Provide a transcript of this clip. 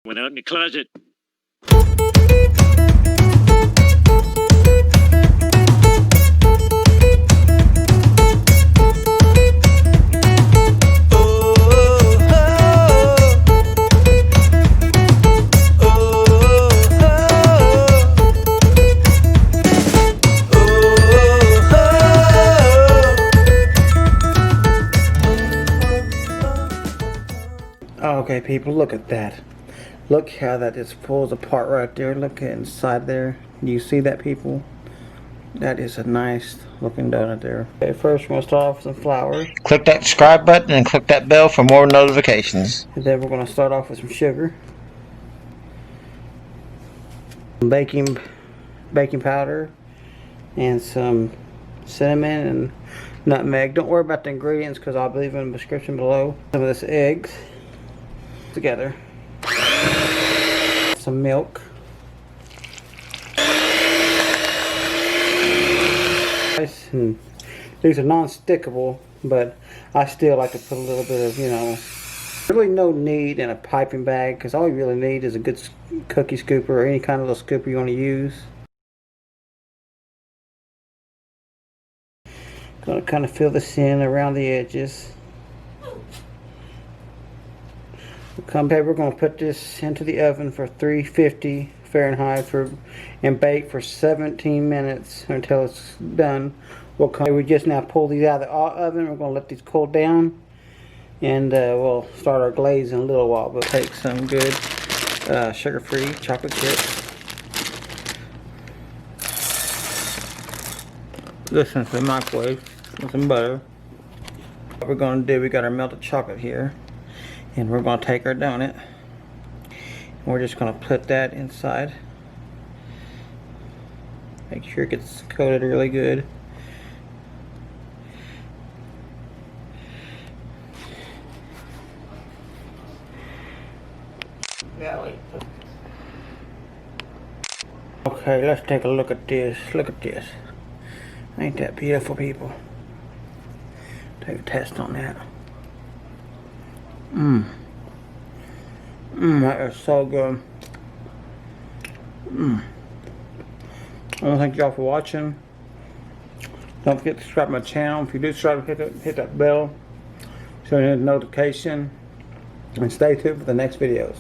Went out in the closet. Okay, people, look at that. Look how that just pulls apart right there. Look at inside there. Do you see that, people? That is a nice looking donut there. Okay, first we're going to start off with some flour. Click that subscribe button and click that bell for more notifications. And then we're going to start off with some sugar. Some baking powder. And some cinnamon and nutmeg. Don't worry about the ingredients because I'll leave them in the description below. Some of this eggs together. Some milk. And these are non-stickable, but I still like to put a little bit of, you know, really no need in a piping bag because all you really need is a good cookie scooper or any kind of little scooper you want to use. Gonna kind of fill this in around the edges. We're going to put this into the oven for 350 Fahrenheit and bake for 17 minutes until it's done. We just now pull these out of the oven. We're going to let these cool down, and we'll start our glaze in a little while. We'll take some good sugar-free chocolate chips. This into the microwave with some butter. What we're going to do, we got our melted chocolate here. And we're going to take our donut and we're just going to put that inside. Make sure it gets coated really good. Okay, let's take a look at this. Look at this. Ain't that beautiful, people? Take a test on that. That is so good. I want to thank y'all for watching. Don't forget to subscribe to my channel. If you do subscribe, hit that bell so you get a notification. And stay tuned for the next videos.